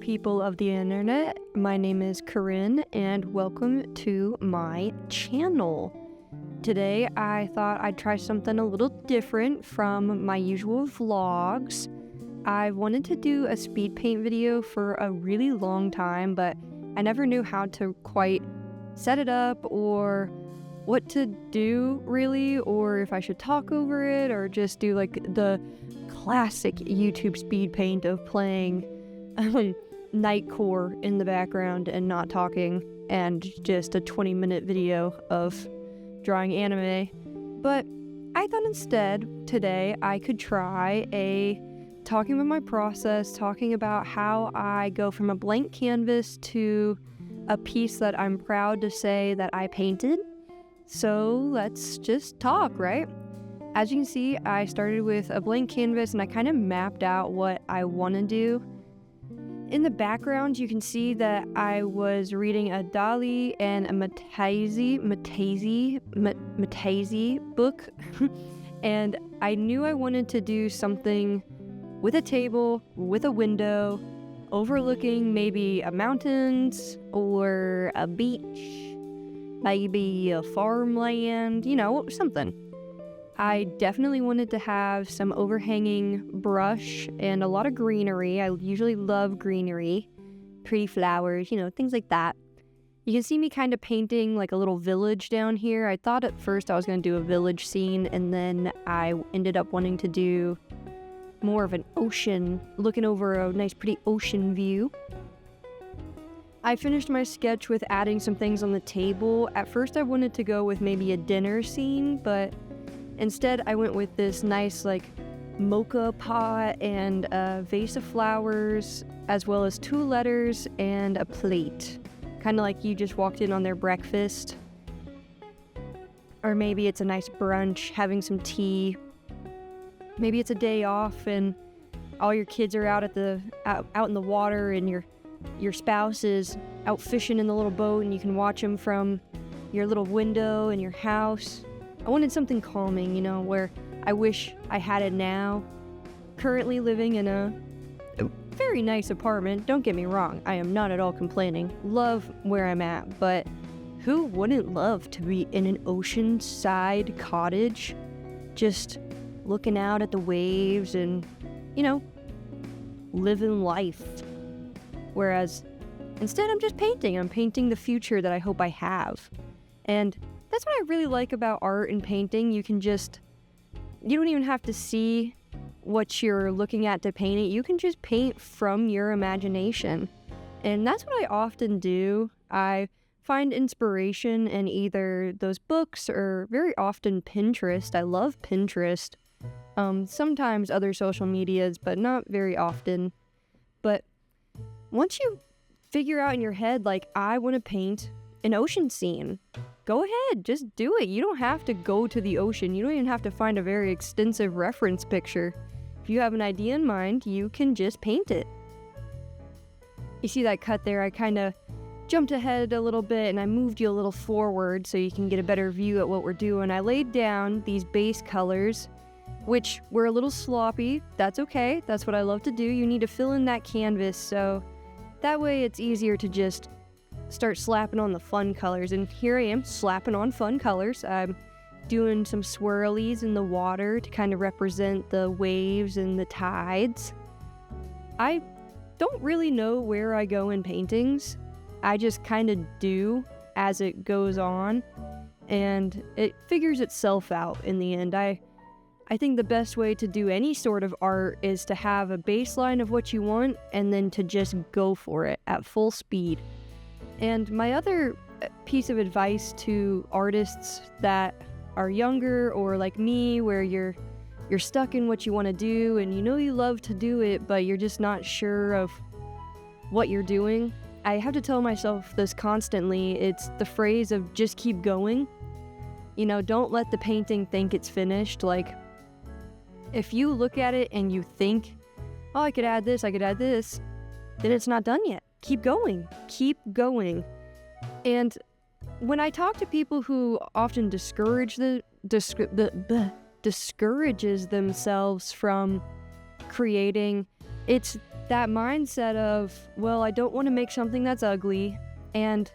people of the internet. My name is Corinne and welcome to my channel. Today I thought I'd try something a little different from my usual vlogs. I wanted to do a speed paint video for a really long time, but I never knew how to quite set it up or what to do really, or if I should talk over it or just do like the classic YouTube speed paint of playing Nightcore in the background and not talking, and just a 20-minute video of drawing anime. But I thought instead today I could try talking about my process, talking about how I go from a blank canvas to a piece that I'm proud to say that I painted. So let's just talk, right? As you can see, I started with a blank canvas and I kind of mapped out what I want to do. In the background, you can see that I was reading a Dali and a Matezi book. And I knew I wanted to do something with a table, with a window, overlooking maybe a mountains or a beach, maybe a farmland, something. I definitely wanted to have some overhanging brush and a lot of greenery. I usually love greenery, pretty flowers, things like that. You can see me kind of painting like a little village down here. I thought at first I was going to do a village scene, and then I ended up wanting to do more of an ocean, looking over a nice pretty ocean view. I finished my sketch with adding some things on the table. At first I wanted to go with maybe a dinner scene, but instead I went with this nice like mocha pot and a vase of flowers, as well as 2 letters and a plate. Kind of like you just walked in on their breakfast. Or maybe it's a nice brunch, having some tea. Maybe it's a day off and all your kids are out in the water, and your spouse is out fishing in the little boat, and you can watch them from your little window in your house. I wanted something calming, where I wish I had it now. Currently living in a very nice apartment, don't get me wrong, I am not at all complaining. Love where I'm at, but who wouldn't love to be in an oceanside cottage, just looking out at the waves and, living life. Whereas instead I'm just painting. I'm painting the future that I hope I have. And that's what I really like about art and painting. You don't even have to see what you're looking at to paint it. You can just paint from your imagination. And that's what I often do. I find inspiration in either those books or very often Pinterest. I love Pinterest. Sometimes other social medias, but not very often. But once you figure out in your head, like, I want to paint an ocean scene, go ahead, just do it. You don't have to go to the ocean. You don't even have to find a very extensive reference picture. If you have an idea in mind, you can just paint it. You see that cut there? I kind of jumped ahead a little bit and I moved you a little forward so you can get a better view at what we're doing. I laid down these base colors, which were a little sloppy. That's okay. That's what I love to do. You need to fill in that canvas, so that way it's easier to just start slapping on the fun colors. And here I am slapping on fun colors. I'm doing some swirlies in the water to kind of represent the waves and the tides. I don't really know where I go in paintings. I just kind of do as it goes on, and it figures itself out in the end. I think the best way to do any sort of art is to have a baseline of what you want and then to just go for it at full speed. And my other piece of advice to artists that are younger or like me, where you're stuck in what you want to do and you love to do it, but you're just not sure of what you're doing. I have to tell myself this constantly. It's the phrase of just keep going. Don't let the painting think it's finished. Like, if you look at it and you think, oh, I could add this, then it's not done yet. Keep going. Keep going. And when I talk to people who often discourages themselves from creating, it's that mindset of, well, I don't want to make something that's ugly, and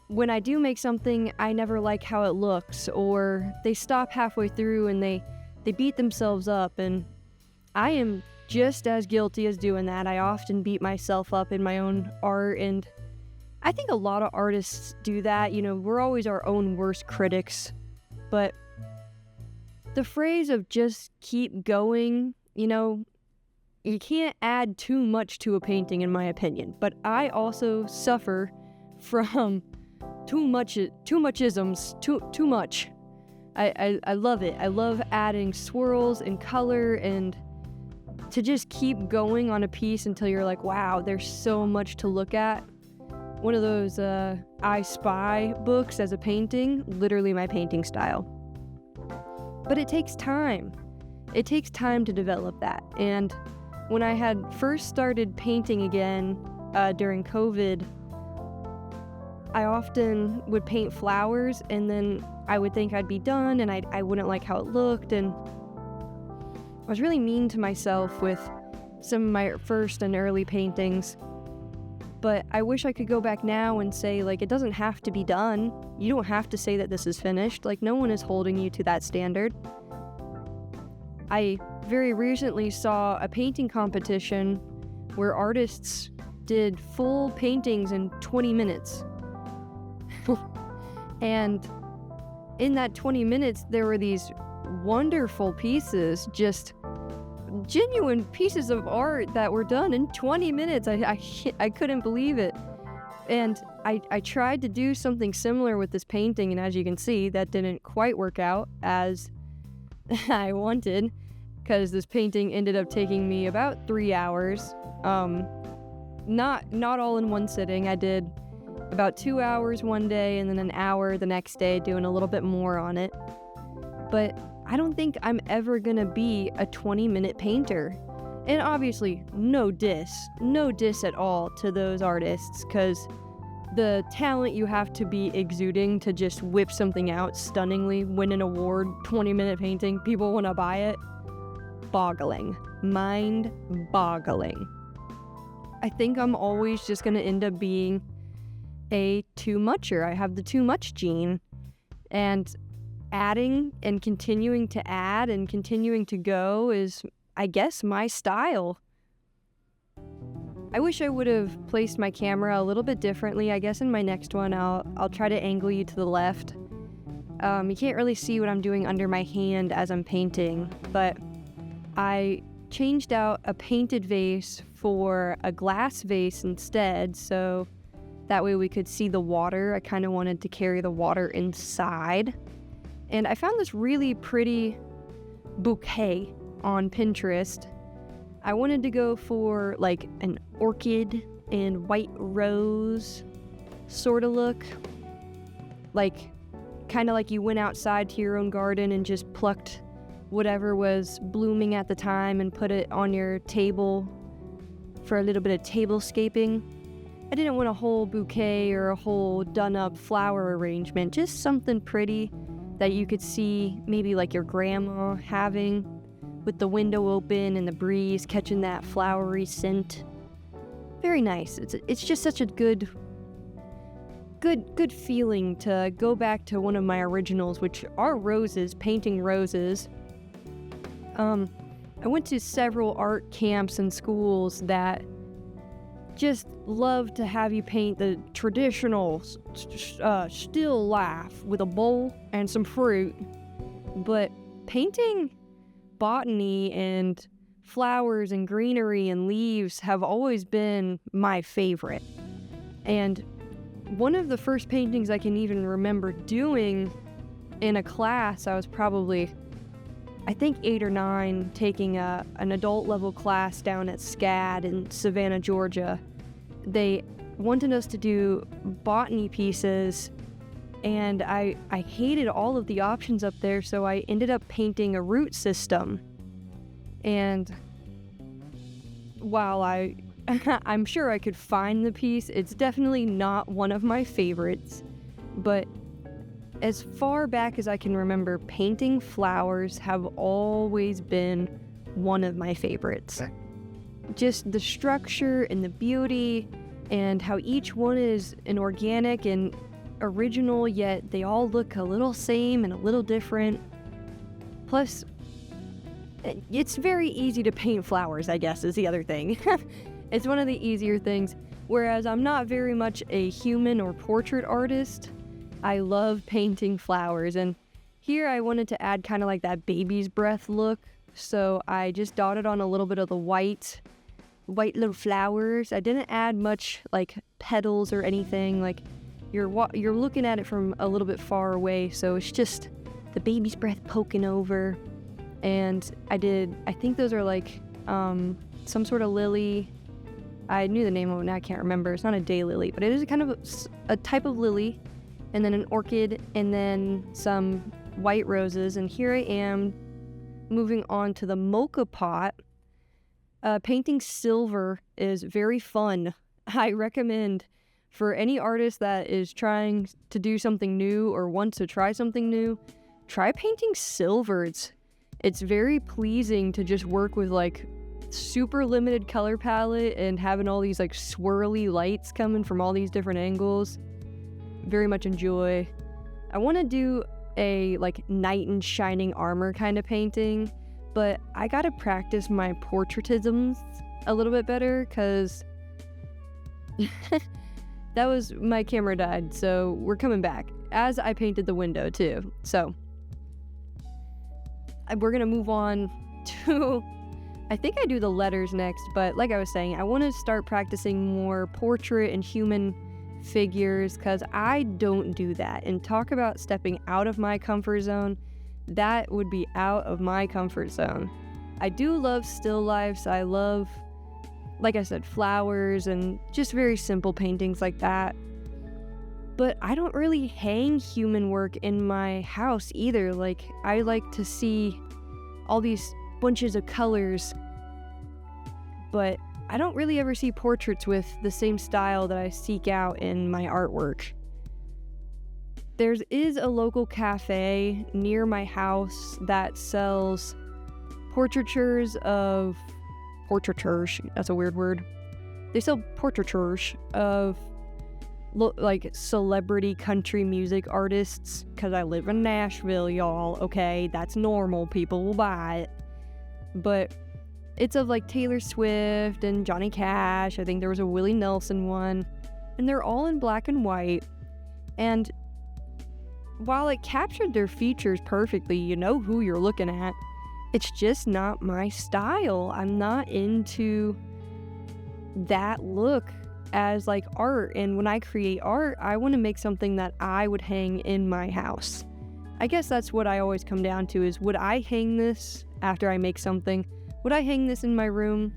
when I do make something, I never like how it looks, or they stop halfway through and they beat themselves up, and I am just as guilty as doing that. I often beat myself up in my own art, and I think a lot of artists do that. We're always our own worst critics, but the phrase of just keep going, you can't add too much to a painting, in my opinion, but I also suffer from too muchisms, too much. I love it. I love adding swirls and color, and to just keep going on a piece until you're like, wow, there's so much to look at. One of those I Spy books as a painting, literally my painting style. But it takes time. It takes time to develop that. And when I had first started painting again during COVID, I often would paint flowers, and then I would think I'd be done, and I wouldn't like how it looked, and I was really mean to myself with some of my first and early paintings. But I wish I could go back now and say, it doesn't have to be done. You don't have to say that this is finished. No one is holding you to that standard. I very recently saw a painting competition where artists did full paintings in 20 minutes. And in that 20 minutes, there were these wonderful pieces, just genuine pieces of art that were done in 20 minutes. I couldn't believe it. And I tried to do something similar with this painting, and as you can see, that didn't quite work out as I wanted, because this painting ended up taking me about 3 hours. Not all in one sitting. I did about 2 hours one day and then an hour the next day doing a little bit more on it. But I don't think I'm ever gonna be a 20-minute painter. And obviously, no diss at all to those artists, because the talent you have to be exuding to just whip something out stunningly, win an award, 20-minute painting, people wanna buy it. Boggling. Mind-boggling. I think I'm always just gonna end up being a too-mucher. I have the too-much gene. And adding and continuing to add and continuing to go is, I guess, my style. I wish I would have placed my camera a little bit differently. I guess in my next one, I'll try to angle you to the left. You can't really see what I'm doing under my hand as I'm painting, but I changed out a painted vase for a glass vase instead, so that way we could see the water. I kind of wanted to carry the water inside. And I found this really pretty bouquet on Pinterest. I wanted to go for an orchid and white rose sort of look. Kind of like you went outside to your own garden and just plucked whatever was blooming at the time and put it on your table for a little bit of tablescaping. I didn't want a whole bouquet or a whole done-up flower arrangement, just something pretty that you could see maybe your grandma having, with the window open and the breeze catching that flowery scent. Very nice. It's just such a good feeling to go back to one of my originals, which are roses, painting roses. I went to several art camps and schools that just love to have you paint the traditional still life with a bowl and some fruit. But painting botany and flowers and greenery and leaves have always been my favorite. And one of the first paintings I can even remember doing in a class, I was probably, I think 8 or 9, taking an adult level class down at SCAD in Savannah, Georgia. They wanted us to do botany pieces, and I hated all of the options up there, so I ended up painting a root system. And while I'm sure I could find the piece, it's definitely not one of my favorites, but as far back as I can remember, painting flowers have always been one of my favorites. just the structure and the beauty and how each one is an organic and original, yet they all look a little same and a little different. Plus, it's very easy to paint flowers, I guess, is the other thing. It's one of the easier things. Whereas I'm not very much a human or portrait artist, I love painting flowers. And here I wanted to add kind of like that baby's breath look. So I just dotted on a little bit of the white little flowers. I didn't add much like petals or anything. Like you're looking at it from a little bit far away. So it's just the baby's breath poking over. And I think those are like some sort of lily. I knew the name of it, now I can't remember. It's not a daylily, but it is kind of a type of lily, and then an orchid, and then some white roses. And here I am moving on to the mocha pot. Painting silver is very fun. I recommend for any artist that is trying to do something new or wants to try something new, try painting silver. It's very pleasing to just work with like super limited color palette and having all these like swirly lights coming from all these different angles. Very much enjoy. I want to do a like knight in shining armor kind of painting, but I gotta practice my portraitisms a little bit better because my camera died, so we're coming back as I painted the window too. So we're gonna move on to, I think I do the letters next, but like I was saying, I want to start practicing more portrait and human figures because I don't do that. And talk about stepping out of my comfort zone, that would be out of my comfort zone. I do love still lifes. I love, like I said, flowers and just very simple paintings like that. But I don't really hang human work in my house either. Like, I like to see all these bunches of colors, but I don't really ever see portraits with the same style that I seek out in my artwork. There is a local cafe near my house that sells portraitures, that's a weird word. They sell portraitures of like celebrity country music artists, because I live in Nashville, y'all. Okay, that's normal, people will buy it. But it's of like Taylor Swift and Johnny Cash. I think there was a Willie Nelson one, and they're all in black and white. And while it captured their features perfectly, you know who you're looking at. It's just not my style. I'm not into that look as like art. And when I create art, I want to make something that I would hang in my house. I guess that's what I always come down to is, would I hang this after I make something? Would I hang this in my room?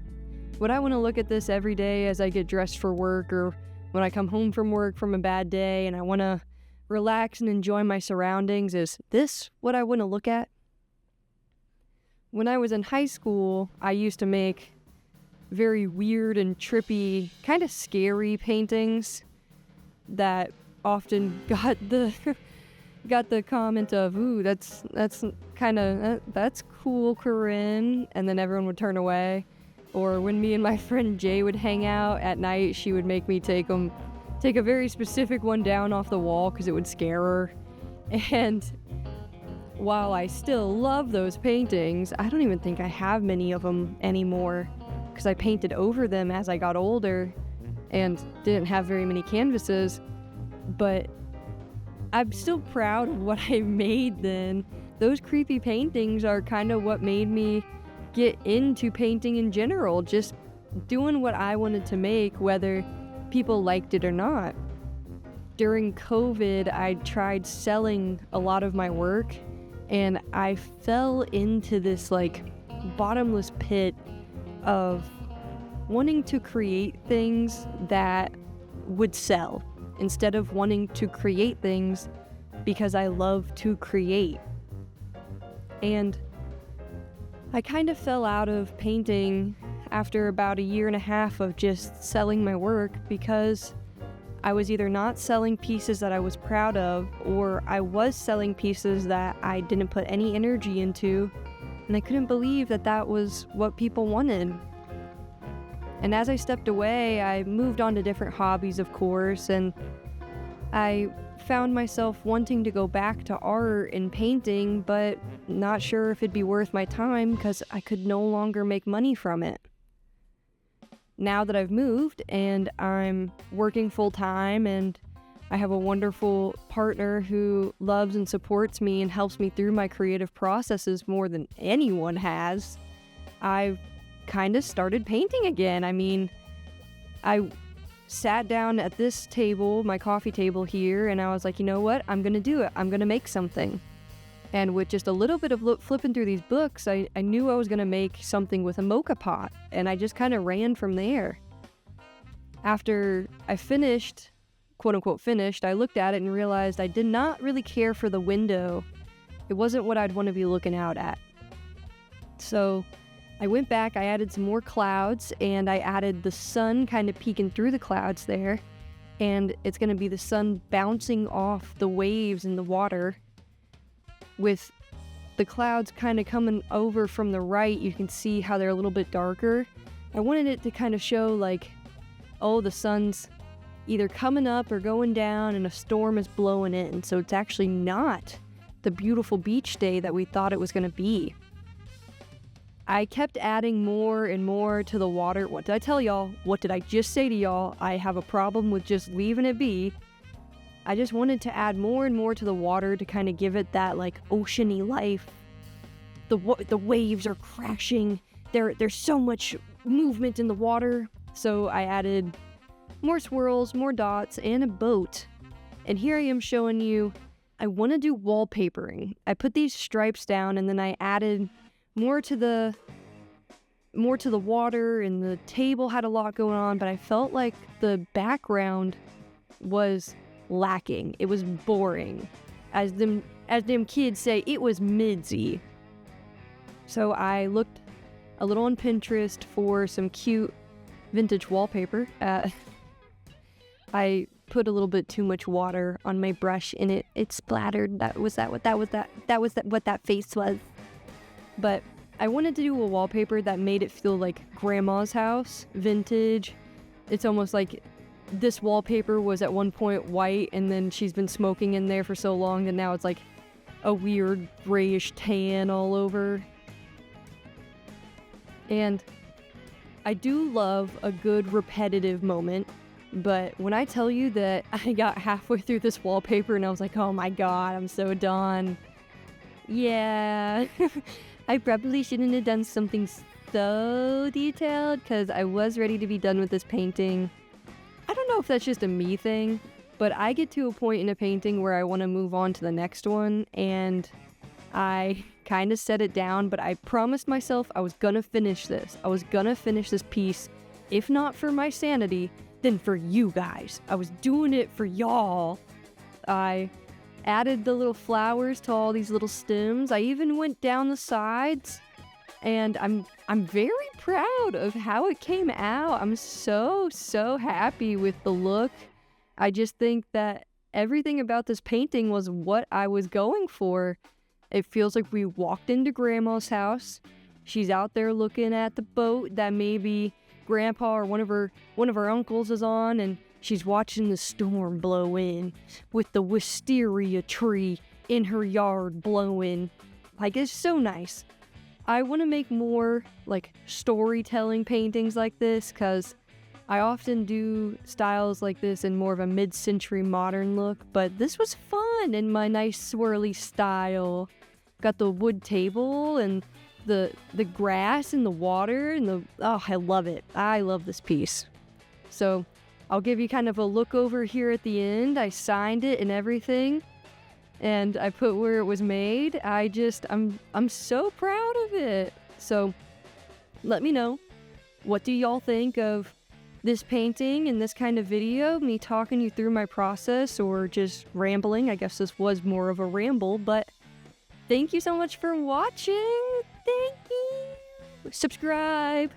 Would I want to look at this every day as I get dressed for work, or when I come home from work from a bad day and I want to relax and enjoy my surroundings? Is this what I want to look at? When I was in high school, I used to make very weird and trippy, kind of scary paintings that often got the comment of, "Ooh, that's cool, Corinne," and then everyone would turn away. Or when me and my friend Jay would hang out at night, she would make me take a very specific one down off the wall because it would scare her. And while I still love those paintings, I don't even think I have many of them anymore because I painted over them as I got older and didn't have very many canvases. But I'm still proud of what I made then. Those creepy paintings are kind of what made me get into painting in general, just doing what I wanted to make, whether people liked it or not. During COVID, I tried selling a lot of my work, and I fell into this like bottomless pit of wanting to create things that would sell instead of wanting to create things because I love to create. And I kind of fell out of painting after about a year and a half of just selling my work because I was either not selling pieces that I was proud of, or I was selling pieces that I didn't put any energy into, and I couldn't believe that that was what people wanted. And as I stepped away, I moved on to different hobbies, of course, and I found myself wanting to go back to art and painting, but not sure if it'd be worth my time because I could no longer make money from it. Now that I've moved and I'm working full time and I have a wonderful partner who loves and supports me and helps me through my creative processes more than anyone has, I've kind of started painting again. I mean, I sat down at this table, my coffee table here, and I was like, you know what? I'm going to do it. I'm going to make something. And with just a little bit of flipping through these books, I knew I was going to make something with a mocha pot, and I just kind of ran from there. After I finished, quote unquote finished, I looked at it and realized I did not really care for the window. It wasn't what I'd want to be looking out at. So I went back, I added some more clouds, and I added the sun kind of peeking through the clouds there. And it's going to be the sun bouncing off the waves in the water. With the clouds kind of coming over from the right, you can see how they're a little bit darker. I wanted it to kind of show like, oh, the sun's either coming up or going down and a storm is blowing in. So it's actually not the beautiful beach day that we thought it was going to be. I kept adding more and more to the water. What did I tell y'all? What did I just say to y'all? I have a problem with just leaving it be. I just wanted to add more and more to the water to kind of give it that like oceany life. The waves are crashing. There's so much movement in the water. So I added more swirls, more dots, and a boat. And here I am showing you, I want to do wallpapering. I put these stripes down and then I added more to the water, and the table had a lot going on, but I felt like the background was lacking. It was boring. As them kids say, it was midsy. So I looked a little on Pinterest for some cute vintage wallpaper. I put a little bit too much water on my brush and it splattered. What that face was. But I wanted to do a wallpaper that made it feel like grandma's house, vintage. It's almost like this wallpaper was at one point white and then she's been smoking in there for so long that now it's like a weird grayish tan all over. And I do love a good repetitive moment, but when I tell you that I got halfway through this wallpaper and I was like, oh my god, I'm so done. Yeah, I probably shouldn't have done something so detailed because I was ready to be done with this painting. I don't know if that's just a me thing, but I get to a point in a painting where I want to move on to the next one, and I kind of set it down, but I promised myself I was gonna finish this. I was gonna finish this piece, if not for my sanity, then for you guys. I was doing it for y'all. I added the little flowers to all these little stems. I even went down the sides, and I'm very proud of how it came out. I'm so happy with the look. I just think that everything about this painting was what I was going for. It feels like we walked into grandma's house. She's out there looking at the boat that maybe grandpa or one of her uncles is on, and she's watching the storm blow in with the wisteria tree in her yard blowing. Like, it's so nice. I want to make more like storytelling paintings like this because I often do styles like this in more of a mid-century modern look, but this was fun in my nice swirly style. Got the wood table and the grass and the water and I love it. I love this piece. So I'll give you kind of a look over here at the end. I signed it and everything, and I put where it was made. I'm so proud of it. So let me know, what do y'all think of this painting and this kind of video, me talking you through my process or just rambling? I guess this was more of a ramble, but thank you so much for watching. Thank you. Subscribe.